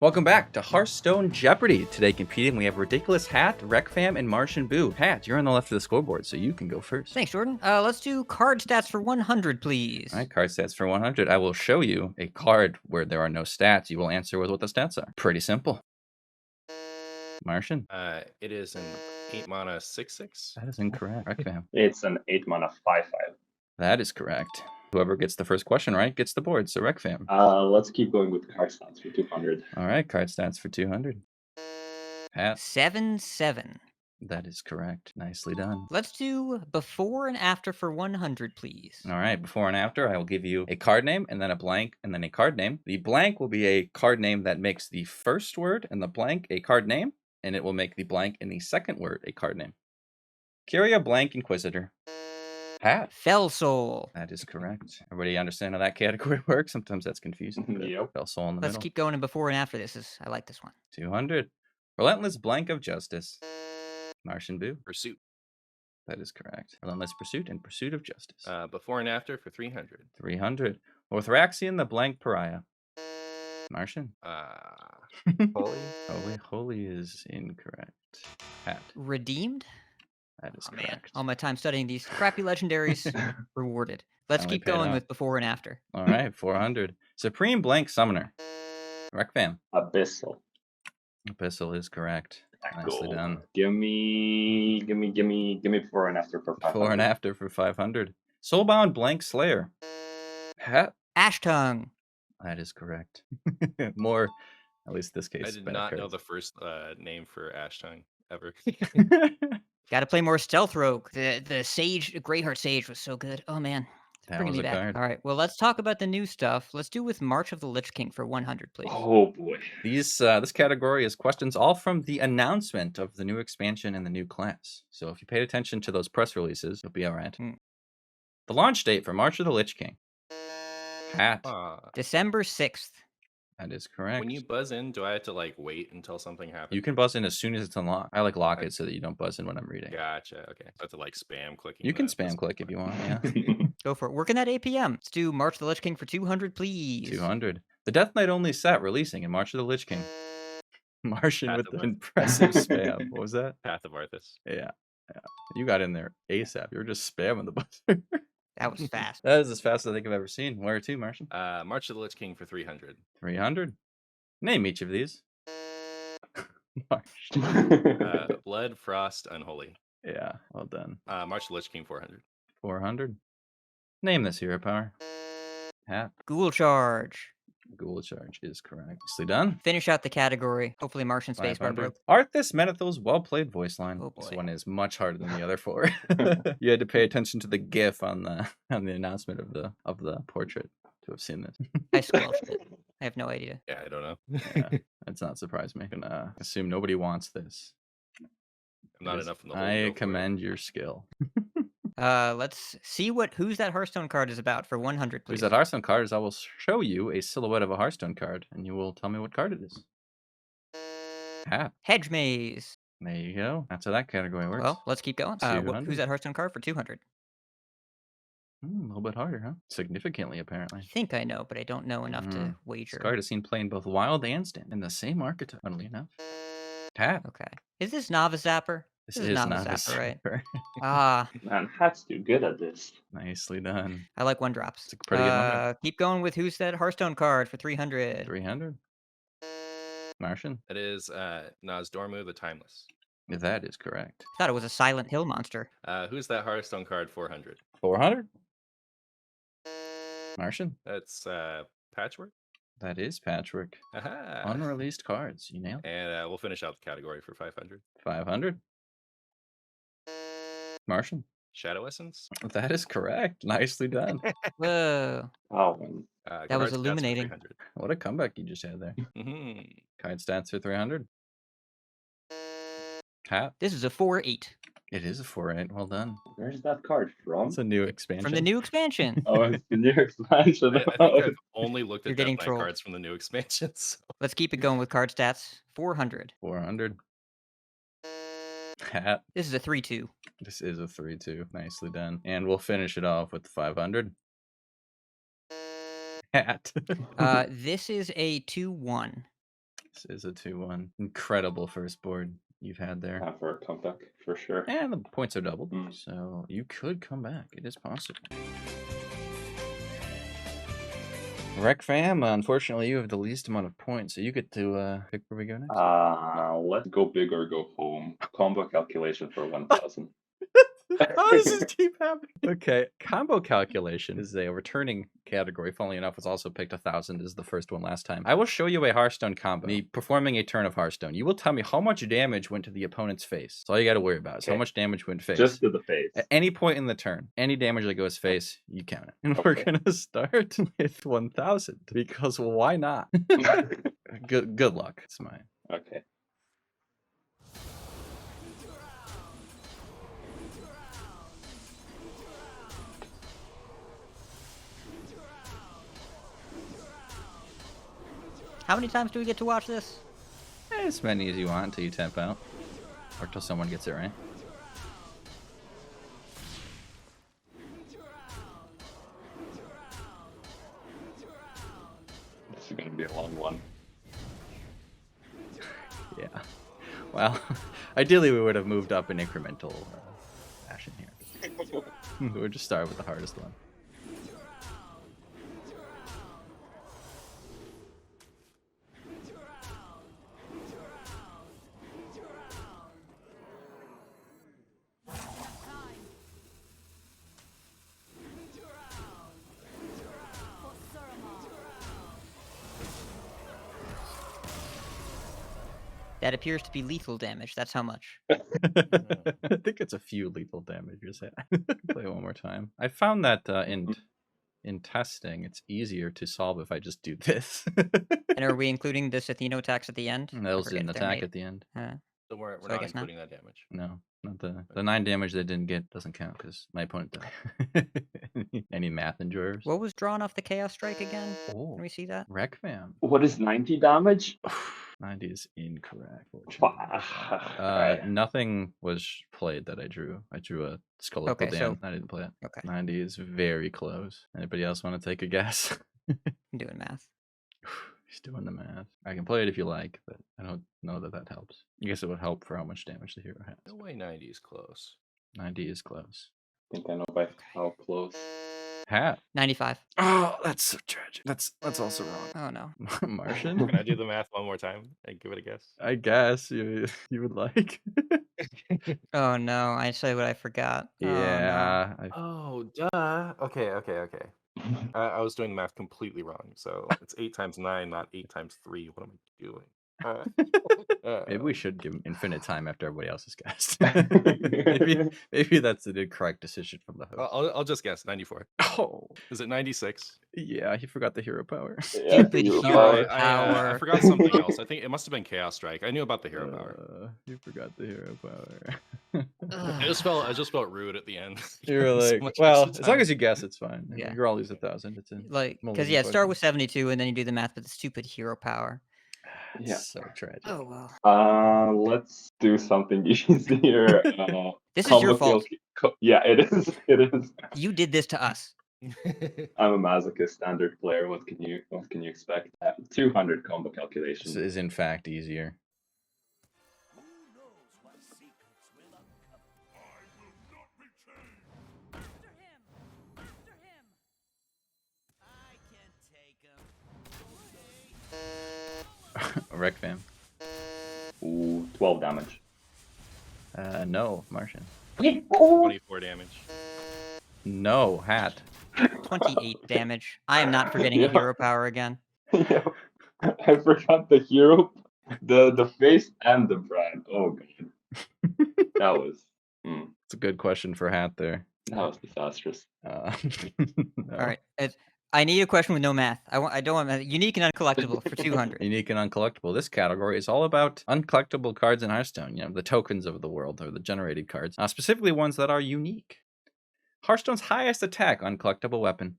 Welcome back to Hearthstone Jeopardy. Today competing, we have RidiculousHat Reqvam, and MartianBuu. Hat, you're on the left of the scoreboard, so you can go first. Thanks, Jordan. Let's do card stats for 100, please. All right, card stats for 100. I will show you a card where there are no stats. You will answer with what the stats are. Pretty simple. Martian? It is an 8 mana 6/6. That is incorrect. Reqvam? It's an 8 mana 5/5. That is correct. Whoever gets the first question right gets the board, so Reqvam. Let's keep going with card stats for 200. All right, card stats for 200. Hat? 7/7. That is correct. Nicely done. Let's do before and after for 100, please. All right, before and after, I will give you a card name and then a blank and then a card name. The blank will be a card name that makes the first word and the blank a card name, and it will make the blank in the second word a card name. Carry a blank Inquisitor. Hat. Fell Soul. That is correct. Everybody understand how that category works? Sometimes that's confusing. Yep. Fell Soul in the Let's middle. keep going in before and after this. I like this one. 200. Relentless Blank of Justice. MartianBuu. Pursuit. That is correct. Relentless Pursuit and Pursuit of Justice. Before and after for 300. 300. Orthraxian the Blank Pariah. Martian. Holy. Holy is incorrect. Hat. Redeemed? That is Oh, man. correct. All my time studying these crappy legendaries rewarded. Let's Finally keep paid going off. with before and after. All right, 400. Supreme Blank Summoner. Reqvam. Abyssal. Abyssal is correct. Nicely Cool. done. Give me before and after for 500. Before and after for 500. Soulbound Blank Slayer. Hat. Ash Tongue. That is correct. More, at least this case. I did bad not know cards. the first name for Ash Tongue ever. Got to play more Stealth Rogue. The Sage, Greyheart Sage was so good. Oh, man. It's That bringing was me a back. card. All right. Well, let's talk about the new stuff. Let's do with March of the Lich King for 100, please. Oh boy. This category is questions all from the announcement of the new expansion and the new class. So if you paid attention to those press releases, you'll be all right. The launch date for March of the Lich King. Hat. December 6th. That is correct. When you buzz in, do I have to like wait until something happens? You can buzz in as soon as it's unlocked. I like lock it so that you don't buzz in when I'm reading. Gotcha. Okay. I have to like spam clicking. You can that. spam That's click if you want, yeah. Go for it. Working at 8 p.m. Let's do March of the Lich King for 200, please. 200. The Death Knight only set releasing in March of the Lich King. Martian Path with of the Arthas. impressive spam. What was that? Path of Arthas. Yeah. You got in there ASAP. You were just spamming the buzzer. That was fast. That is as fast as I think I've ever seen. Where to, Martian? March of the Lich King for 300. 300. Name each of these. March. Blood, Frost, Unholy. Yeah, well done. March of the Lich King 400. 400. Name this hero power. Hat. Ghoul Charge. Ghoul Charge is correct. Nicely done. Finish out the category. Hopefully Martian Spacebar broke. Arthas Menethil's well-played voice line. Oh, This boy. one is much harder than the other four. You had to pay attention to the GIF on the announcement of the portrait to have seen this. I squelched it. I have no idea. Yeah, I don't know. Yeah, that's not surprise me. I'm gonna assume nobody wants this. I'm not Because enough in the hole. I Go for it. commend your skill. Let's see who's that Hearthstone card is about for 100, please. Please, that Hearthstone card is I will show you a silhouette of a Hearthstone card, and you will tell me what card it is. Hat. Hedge Maze. There you go. That's how that category works. Well, let's keep going. 200. Who's that Hearthstone card for 200? A little bit harder, huh? Significantly, I apparently. think I know, but I don't know enough to This wager. card is seen playing both Wild and Stand in the same archetype, funnily enough. Hat. Okay. Is this Novice Zapper? This is is Novice Novice Zapper, right? Zapper. Ah, Man, Hat's too good at this. Nicely done. I like one drops. It's a pretty good one. Keep going with who's that Hearthstone card for 300. 300. Martian. That is Nozdormu the Timeless. That is correct. Thought it was a Silent Hill monster. Who's that Hearthstone card 400? 400. Martian. That's Patchwork. That is Patchwork. Aha. Unreleased cards. You nailed it. And we'll finish out the category for 500. 500. Martian. Shadow Essence. That is correct. Nicely done. Whoa. Oh, man. That was card stats for illuminating. 300. What a comeback you just had there. Mhm. Card stats for 300. Hat. This is a 4/8 It is a 4/8. Well done. Where's that card from? It's a new expansion. from the new expansion. Oh, it's the new expansion. I think I've only looked You're at getting Death Knight trolled. cards from the new expansions. Let's keep it going with card stats. 400. 400. Hat. This is a 3/2. This is a 3/2. Nicely done. And we'll finish it off with 500. Hat. This is a 2/1. This is a 2-1. Incredible first board you've had there. Time for a comeback for sure. And the points are doubled, Mm. so you could come back. It is possible. Reqvam, unfortunately, you have the least amount of points, so you get to pick where we go next. Let's go big or go home. Combo calculation for 1,000. How does this keep happening? Okay, combo calculation is a returning category. Funnily enough, was also picked 1,000 as the first one last time. I will show you a Hearthstone combo. Me performing a turn of Hearthstone. You will tell me how much damage went to the opponent's face. That's all you got to worry about. Is how Okay. much damage went face. Just to the face. At any point in the turn, any damage that goes face, you count it. And we're Okay. gonna start with 1,000 because why not? Good luck. It's mine. Okay. How many times do we get to watch this? As many as you want until you tap out, or till someone gets it right. This is gonna be a long one. Yeah. Well, ideally we would have moved up in incremental fashion here. We'll just start with the hardest one. That appears to be lethal damage. That's how much. I think it's a few lethal damages. Play one more time. I found that in testing, it's easier to solve if I just do this. And are we including this Atheno attacks at the end? And I those forget didn't if they're attack made. at the end. So we're So I not guess not. including that damage. No, not the 9 damage they didn't get doesn't count because my opponent died. Any math enjoyers? What was drawn off the Chaos Strike again? Oh, Can we see that? Reqvam. What is 90 damage? 90 is incorrect. Alright. Nothing was played that I drew. I drew a Skull Okay, Dam. so- I didn't play it. Okay, 90 is very close. Anybody else want to take a guess? I'm doing math. He's doing the math. I can play it if you like, but I don't know that that helps. I guess it would help for how much damage the hero has. No way 90 is close. 90 is close. I think I know by how close. Hat. 95. Oh, that's so tragic. That's also wrong. Oh no. Martian? Can I do the math one more time and give it a guess? I guess you would like. Oh no. I said what I forgot. Yeah. Oh, duh. Okay. I was doing the math completely wrong. So it's 8 times 9, not 8 times 3. What am I doing? Maybe we should give him infinite time after everybody else has guessed. maybe that's the correct decision from the host. I'll just guess 94. Oh, Is it 96? yeah, he forgot the hero power. Yeah, Stupid you hero are- I power. forgot something else. I think it must have been Chaos Strike. I knew about the hero power. You forgot the hero power. I just felt rude at the end. You were So like, much well, extra as long time. as you guess, it's fine. Yeah. You're always 1,000. It's in. Like, because Mulligan yeah, start question. with 72 and then you do the math with the stupid hero power. It's Yeah. so tragic. Oh well. Let's do something easier. This is your fault. Yeah, it is. It is. You did this to us. I'm a masochist standard player. What can you expect? 200 combo This calculation. is in fact easier. Reqvam. Ooh, 12 damage. No, Martian. 24 damage. No, Hat. 28 damage. I am not forgetting Yeah. a hero power again. Yeah, I forgot the hero, the face, and the brand. Oh god, that was It's a good question for Hat there. that was disastrous. No. All right. I need a question with no math. I don't want math. Unique and uncollectible for 200. Unique and uncollectible. This category is all about uncollectible cards in Hearthstone. You know, the tokens of the world, or the generated cards. Specifically ones that are unique. Hearthstone's highest attack uncollectible weapon.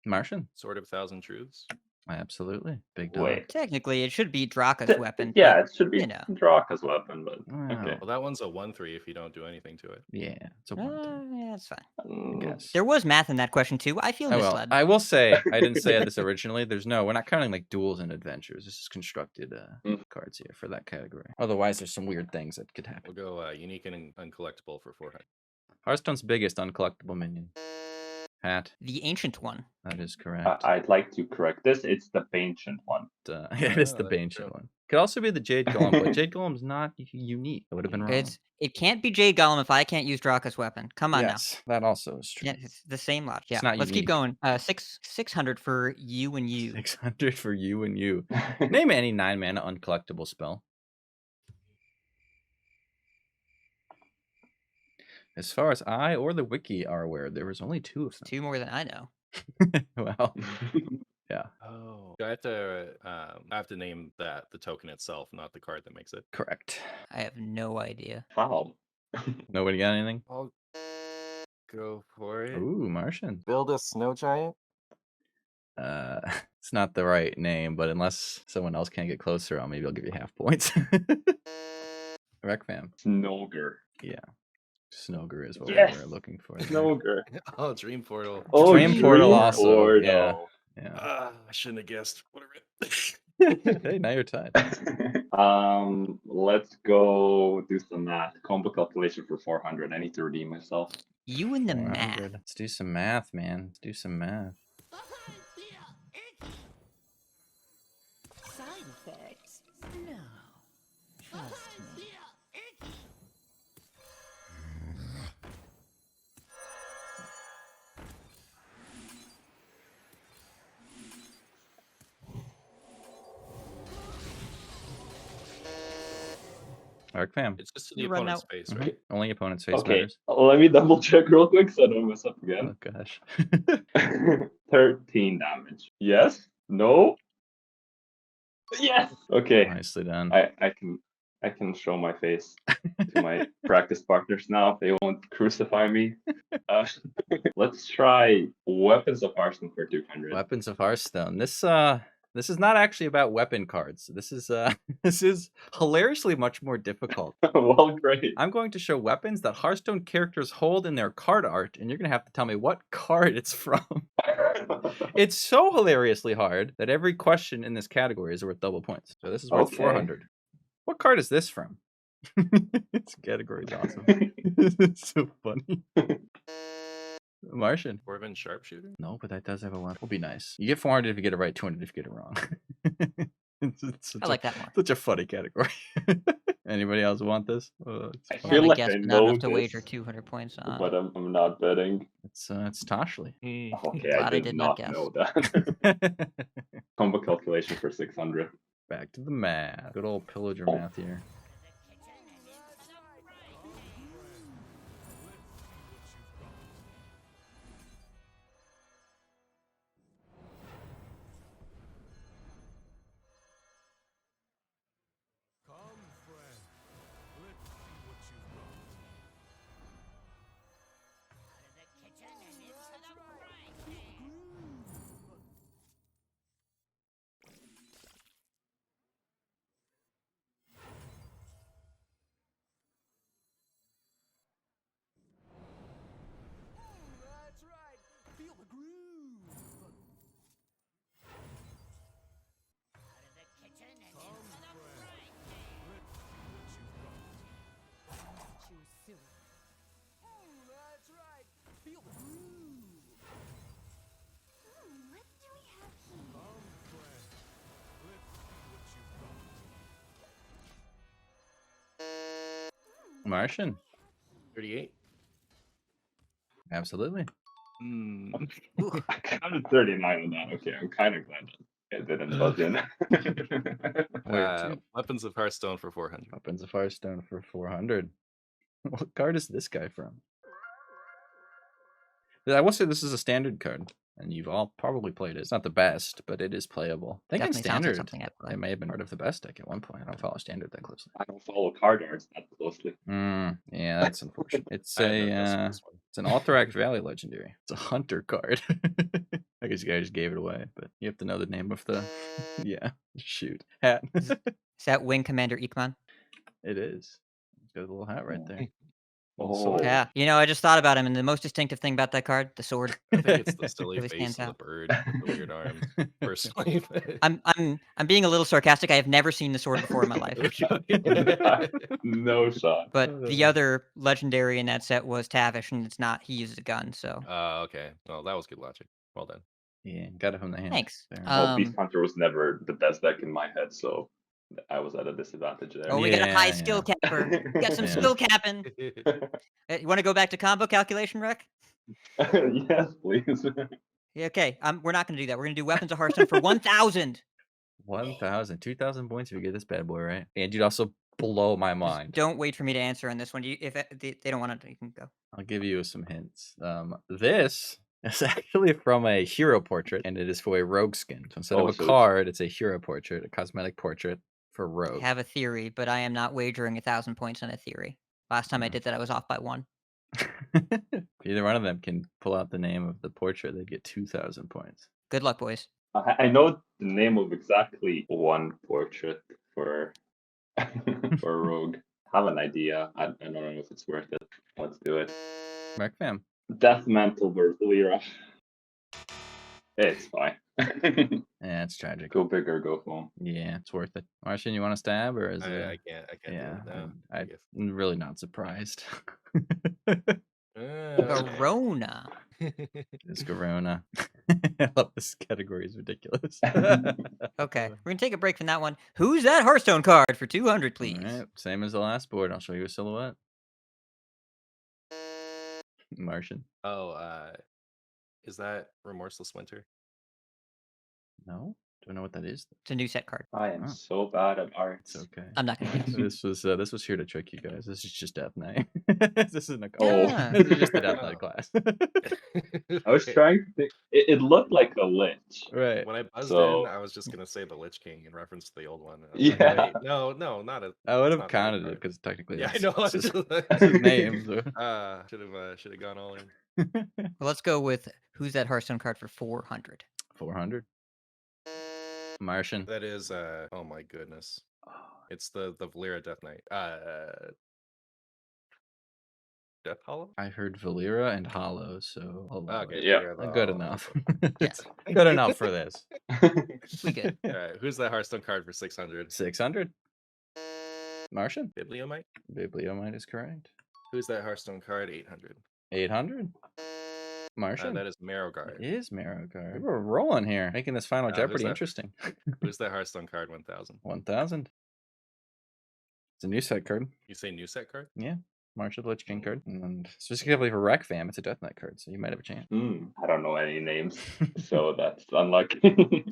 Martian. Sword of 1,000 Truths. Absolutely. Big dog. Wait. Technically, it should be Draka's weapon. Yeah, but, it should be you know. Draka's weapon, but Wow. okay. Well, that one's a 1/3 if you don't do anything to it. Yeah, it's a 1-2, Yeah, that's fine. I Mm, guess. There was math in that question too. I feel Oh, well, misled. I will say, I didn't say this originally. We're not counting like duels and adventures. This is constructed cards here for that category. Otherwise, there's some weird things that could happen. We'll go unique and uncollectible for 400. Hearthstone's biggest uncollectible minion. Hat. The ancient one. That is correct. I'd like to correct this. It's the ancient one. It is the that's ancient true. one. Could also be the Jade Golem, but Jade Golem's not unique. It would have been wrong. It can't be Jade Golem if I can't use Draka's weapon. Come on Yes, that also is true. now. Yeah, it's the same logic. It's Yeah, not let's keep unique. going. 600 for you and you. 600 for you and you. Name any 9-mana uncollectible spell. As far as I or the wiki are aware, there was only 2 of them. 2 more than I know. Well, yeah, Oh. I have to name the token itself, not the card that makes it. correct. I have no idea. Wow. Nobody got anything? I'll go for it. Ooh, Martian. Build a snow giant. It's not the right name, but unless someone else can't get closer, maybe I'll give you half points. Reqvam. Snogre. Yeah. Snogre is what Yes! we were looking for. there. Snogre. Oh, Dream Portal. Oh, Dream Portal also, Portal. yeah. Yeah. I shouldn't have guessed. Whatever. Hey, now you're tied. Let's go do some math. Combo calculation for 400. I need to redeem myself. You and the math. 400. Let's do some math, man. Let's do some math. Side effects? No. Trust me. Reqvam. It's just to the You run opponent's out. face, Mhm. right? Only opponent's face Okay, matters. let me double check real quick so I don't mess up Oh again. gosh. 13 damage. Yes? No? Yes! Okay, Nicely done. I can show my face to my practice partners now. They won't crucify me. Let's try Weapons of Hearthstone for 200. Weapons of Hearthstone. This is not actually about weapon cards. This is this is hilariously much more difficult. Well, great. I'm going to show weapons that Hearthstone characters hold in their card art, and you're gonna have to tell me what card it's from. It's so hilariously hard that every question in this category is worth double points. So this is worth Okay. 400. What card is this from? This category is awesome. It's so funny. Martian. Corbin Sharpshooter? No, but that does have a one. Will be nice. You get 400 if you get it right, 200 if you get it wrong. It's I like that more. such a funny category. Anybody else want this? It's I fun. feel Haven't like guessed I not know enough to this, wager 200 points on. but I'm not betting. It's Toshly. Okay, Glad I did not know that. Combo calculation for 600. Back to the math. Good old pillager math here. Martian. 38. Absolutely. I counted 39 on that. Okay, I'm kind of glad it didn't buzz in. Weapons of Hearthstone for 400. Weapons of Hearthstone for 400. What card is this guy from? I will say this is a standard card, and you've all probably played it. It's not the best, but it is playable. I think in Definitely sounds like standard, something I'd play. it may have been part of the best deck at one point. I don't follow standard that closely. I don't follow card arts that closely. Yeah, that's unfortunate. It's I have no guess on a this one. it's an Alterac Valley legendary. It's a hunter card. I guess you guys just gave it away, but you have to know the name of the yeah, shoot. Hat. Is that Wing Commander Ikman? It is. It's got a little hat right there. Oh. sword. Yeah. You know, I just thought about him, and the most distinctive thing about that card, the sword. I think it's the silly Really face stands and the out. bird with the weird arms. Personally, I'm being a little sarcastic. I have never seen the sword before in my life. No shot. But the other legendary in that set was Tavish, and it's not. He uses a gun, so Okay. Well, that was good logic. Well done. Yeah, got it from the hand. thanks. There. Well, Beast Hunter was never the best deck in my head, so I was at a disadvantage there. Oh, we got a high Yeah, skill capper. We got some Yeah. skill capping. You want to go back to combo calculation, Rec? Yes, please. Yeah, okay. We're not going to do that. We're going to do Weapons of Hearthstone for 1,000. 1,000, 2,000 points if you get this bad boy right. And you'd also blow my Just mind. don't wait for me to answer on this one. If they don't want to, you can go. I'll give you some hints. This is actually from a hero portrait, and it is for a rogue skin. So instead Oh, of so a it's- card, it's a hero portrait, a cosmetic portrait for I rogue. have a theory, but I am not wagering 1,000 points on a theory. Last time I did that, I was off by 1. If either one of them can pull out the name of the portrait, they'd get 2,000 points. Good luck, boys. I know the name of exactly one portrait for for a rogue. Have an idea. I don't know if it's worth it. Let's do it. Reqvam. Death Mantle Verlira. It's fine. Yeah, it's tragic. Go big or go home. Yeah, it's worth it. Martian, you want to stab or is I it? can't. I can't Yeah, do it now. I'm guess. really not surprised. Okay. Verona. It's Corona. I love this category. Is ridiculous. Okay, we're going to take a break from that one. Who's that Hearthstone card for 200, please? All right, same as the last board. I'll show you a silhouette. Martian. Oh, is that Remorseless Winter? No, don't know what that is. It's a new set card. I am Oh. so bad at art. It's okay. I'm not going to guess. This was here to trick you guys. This is just Death Knight. This isn't a Ah. this is just a Death Knight Oh. class. I was trying to think. It looked like a lich. Right. When I buzzed So- in, I was just gonna say the Lich King in reference to the old one. and I was like, Yeah. wait, no, not a. I would have it's not the old counted it card. because technically, Yeah, I that's- know. that's his name. So. Should have gone all in. Well, let's go with who's that Hearthstone card for 400. 400. Martian. That is. Oh my goodness. It's the Valera Death Knight. Death Hollow. I heard Valera and Hollow, so I'll allow Okay. it. Yeah. Good enough. Yes. Good enough for this. We good. All right. Who's that Hearthstone card for 600? 600. Martian. Bibliomite. Bibliomite is correct. Who's that Hearthstone card? 800. 800. Martian. That is Marrowguard. It is Marrowguard. We're rolling here, making this final who's Jeopardy that? interesting. Who's that Hearthstone card? 1000. 1000. It's a new set card. You say new set card? Yeah. Martial Lich King card. And specifically for Reqvam, it's a Death Knight card, so you might have a chance. I don't know any names, so that's unlucky.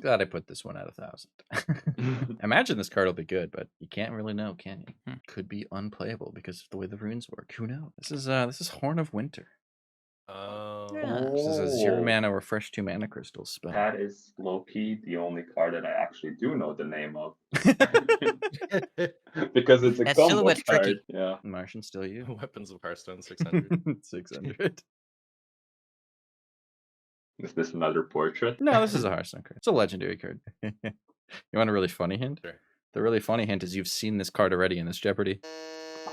Glad I put this one at 1,000. Imagine this card will be good, but you can't really know, can you? Could be unplayable because of the way the runes work. Who knows? This is Horn of Winter. Oh. Yeah. This is a 0 mana refresh 2 mana crystal spell. That is low key the only card that I actually do know the name of. Because it's a That combo silhouette's card. tricky. Yeah. Martian, still you. Weapons of Hearthstone 600. 600. Is this another portrait? No, this is a Hearthstone card. It's a legendary card. You want a really funny hint? Sure. The really funny hint is you've seen this card already in this Jeopardy.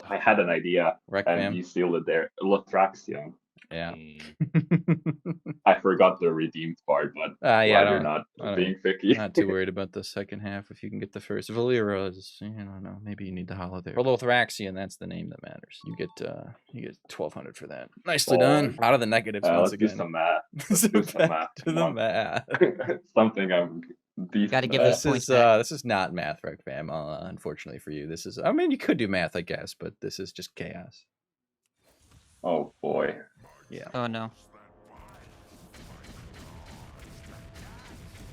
I had an idea, and Reqvam. you sealed it there. Lotraxion. Yeah. Mm, I forgot the redeemed part, but Yeah, I glad you're don't, not I don't- being picky. not too worried about the second half. If you can get the first. Valera is, I don't know, maybe you need the hollow there. For Lothraxion, that's the name that matters. You get 1,200 for that. Nicely done. Out of the negatives once Let's do again. some math. Let's So do some back math. to Come the on. math. Something I'm decent Gotta give at. those This points is back. this is not math, Reqvam. Unfortunately for you, this is. I mean, you could do math, I guess, but this is just chaos. Oh boy. Yeah. Oh, no.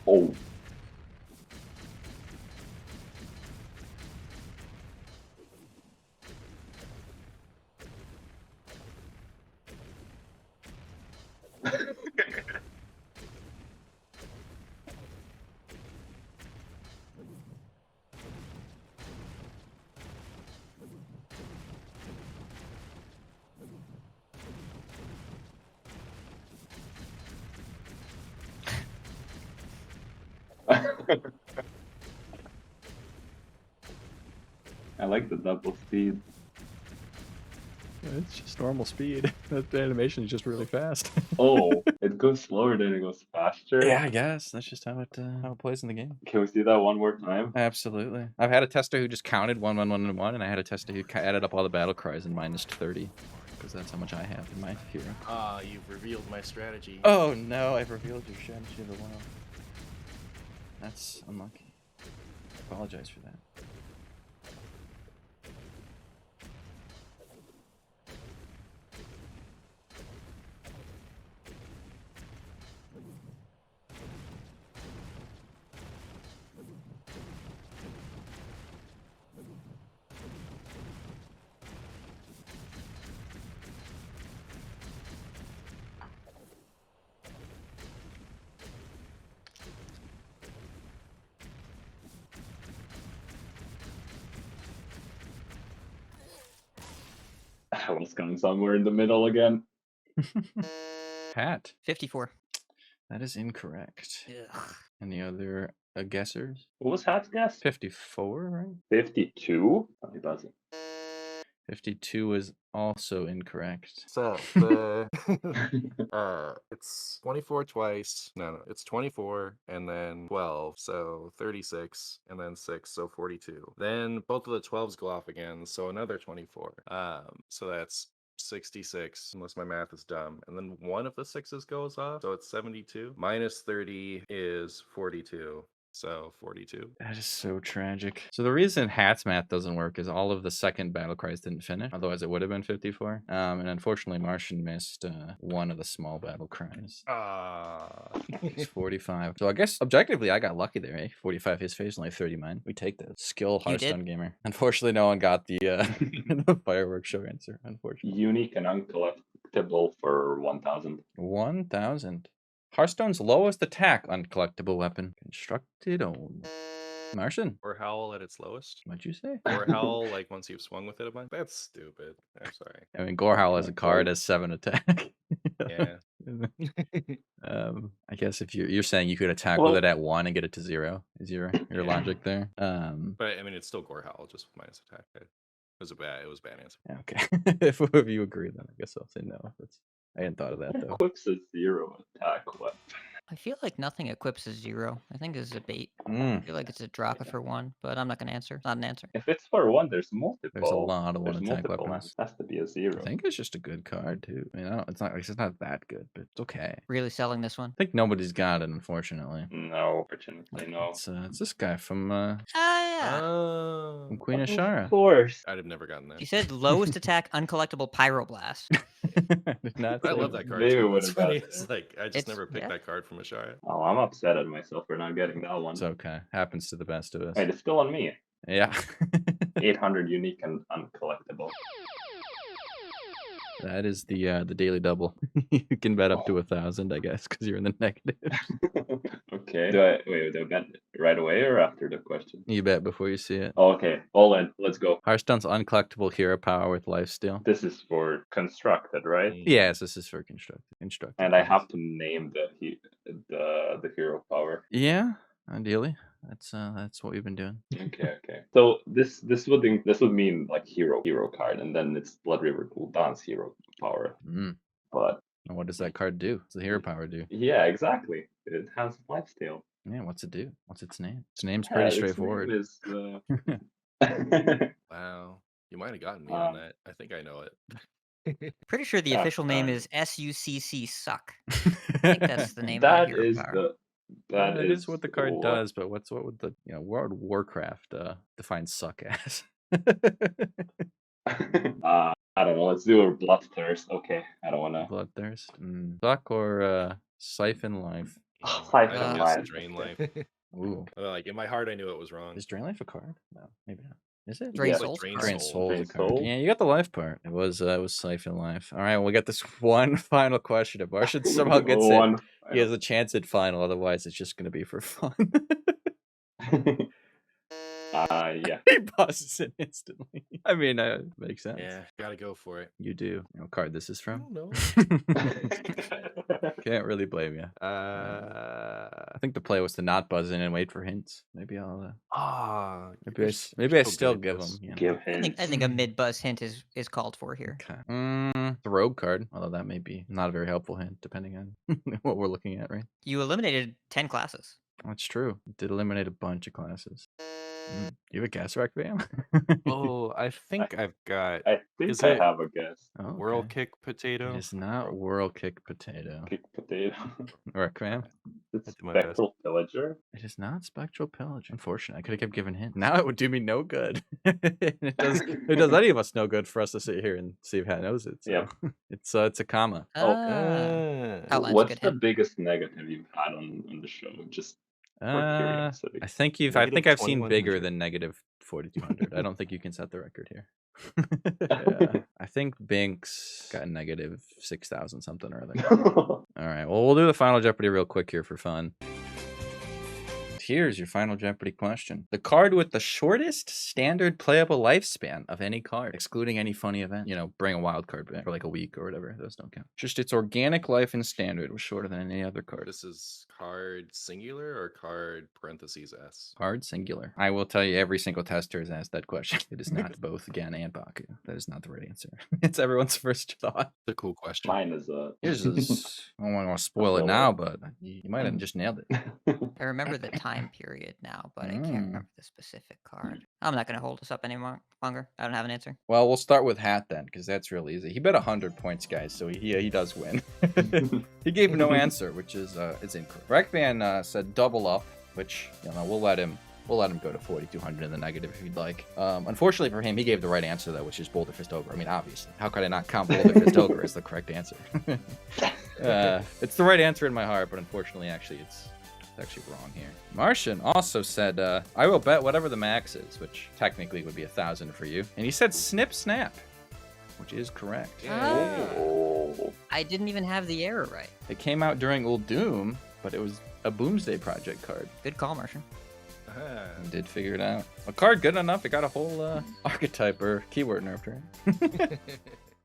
Oh. I like the double speed. It's just normal speed. That animation is just really fast. Oh, it goes slower than it goes faster. Yeah, I guess that's just how it plays in the game. Can we see that one more time? Absolutely. I've had a tester who just counted 1, 1, 1, and 1, and I had a tester who added up all the battle cries and minus 30, because that's how much I have in my hero. Ah, you've revealed my strategy. Oh no, I've revealed your strategy of the WoW. That's unlucky. I apologize for that. I was going somewhere in the middle again. Pat, 54. that is incorrect. Ugh. Any other guessers? What was Hat's guess? 54, right? 52? Oh, he doesn't. 52 is also incorrect. So it's 24 twice. No, it's 24 and then 12, so 36, and then 6, so 42. Then both of the 12s go off again, so another 24. So that's 66, unless my math is dumb. And then one of the 6s goes off, so it's 72. Minus 30 is 42. So 42. That is so tragic. So the reason Hat's math doesn't work is all of the second battle cries didn't finish. Otherwise, it would have been 54. And unfortunately, Martian missed one of the small battle cries. It's 45. So I guess objectively, I got lucky there, eh? 45 his phase, only 30 mine. We take that. Skill You did? Hearthstone gamer. Unfortunately, no one got the, the fireworks show answer, unfortunately. Unique and uncollectible for 1,000. 1,000. Hearthstone's lowest attack uncollectible weapon. Constructed only. Martian, Or howl at its lowest. what'd you say? Or howl like once you've swung with it a bunch. That's stupid. I'm sorry. I mean, Gorehowl as a card has 7 attack. Yeah. I guess if you're saying you could attack Well- with it at 1 and get it to 0 is your Yeah. logic there. But I mean, it's still gore howl, just with minus attack. It was a bad answer. Yeah, okay. if you agree, then I guess I'll say no. I hadn't thought of that though. Equips a 0 attack weapon. I feel like nothing equips a 0. I think this is a bait. Mm, I feel like it's a drop it for 1, but I'm not going to answer. Not an answer. If it's for 1, there's multiple. there's a lot of There's 1 attack multiple weapons. ones. Has to be a 0. I think it's just a good card too. I mean, it's not that good, but it's okay. Really selling this one. I think nobody's got it, unfortunately. No, fortunately, no. It's this guy from Ah, Oh. Queen of Shara. Of course. I'd have never gotten that. She said lowest attack uncollectible pyroblast. I did not I say love that. that card. Maybe Too. would've It's funny. gotten It's it. like I just It's- never picked yeah. that card from a Shara. Oh, I'm upset at myself for not getting that one. It's okay. Happens to the best of us. Wait, it's still on me. Yeah. 800 unique and uncollectible. That is the daily double. You can bet up to 1,000, I guess, because you're in the negative. Okay. Do I bet right away or after the question? You bet before you see it. Oh, okay. All in. Let's go. Hearthstone's uncollectible hero power with lifesteal. This is for constructed, right? Yes, this is for constructed. And I have to name the hero power. Yeah, ideally. That's what we've been doing. Okay, okay. So this would mean like hero card, and then it's Blood River Gul'dan's hero power. Mm. But And what does that card do? What's the hero power do? yeah, exactly. It has lifesteal. Yeah, what's it do? What's its name? Its name's Yeah, pretty its name straightforward. is, Wow. You might have gotten me on that. I think I know it. Pretty sure the Yeah, official name is SUCC Suck. I think that's the name of the that hero is power. that That is what the card what- does, but what would the World of Warcraft define suck as? I don't know. Let's do a Bloodthirst. Okay, I don't want to. Bloodthirst. Suck or Siphon Life. Siphon I Life. guess Drain Life. Ooh. Like in my heart, I knew it was wrong. Is Drain Life a card? No, maybe not. Is it? Drain Yeah. Souls. Drain Drain Soul. Soul is a Drain card. Soul? Yeah, you got the life part. It was Siphon Life. All right, we'll get this one final question. If Martian somehow gets it, One. he has a chance at final. Otherwise, it's just going to be for fun. Yeah. He buzzes it instantly. I mean, makes sense. Yeah, gotta go for it. You do. You know what card this is I from? don't know. Can't really blame you. I think the play was to not buzz in and wait for hints. Maybe I'll. Maybe I still give them. You know. Give I hints. think a mid-buzz hint is called for here. Okay. The rogue card, although that may be not a very helpful hint, depending on what we're looking at, right? You eliminated 10 classes. That's true. It did eliminate a bunch of classes. You have a guess, Reqvam? Oh, I think I've got I think Is I it have a guess. Oh, Whirl okay. Kick Potato. It is not Whirl Kick Potato. Kick potato. Reqvam? It's I did my best. Spectral Pillager. It is not Spectral Pillage. Unfortunately, I could have kept giving hints. Now it would do me no good. It does any of us no good for us to sit here and see if Hat knows it. So. Yep. It's a comma. Outline's a What's good the hint. biggest negative you've had on the show? Just for curiosity. I think Negative I've seen bigger 2100. than negative 4200. I don't think you can set the record here. Yeah. I think Binks got a negative 6000 something or other. All right. Well, we'll do the Final Jeopardy real quick here for fun. Here's your Final Jeopardy question. The card with the shortest standard playable lifespan of any card, excluding any funny event. You know, bring a wild card back for like a week or whatever. Those don't count. Just its organic life in standard was shorter than any other card. This is card singular or card parentheses S? Card singular. I will tell you, every single tester has asked that question. It is not both Gan and Baku. That is not the right answer. It's everyone's first thought. It's a cool question. Mine is Yours is, I don't want to spoil it now, but you might have just nailed it. I remember the time period now, but I can't remember the specific card. I'm not going to hold us up any longer. I don't have an answer. Well, we'll start with Hat then, because that's real easy. He bet 100 points, guys, so he does win. He gave no answer, which is incorrect. Reqvam said double up, which we'll let him go to 4200 in the negative if he'd like. Unfortunately for him, he gave the right answer though, which is Boulder Fist Ogre. I mean, obviously, how could I not count Boulder Fist Ogre as the correct answer? It's the right answer in my heart, but unfortunately, actually, it's actually wrong here. Martian also said, I will bet whatever the max is, which technically would be 1,000 for you. And he said Snip Snap, which is correct. Oh. I didn't even have the error right. It came out during Old Doom, but it was a Boomsday Project card. Good call, Martian. Ah. I did figure it out. A card good enough, it got a whole archetype or keyword nerfed, right?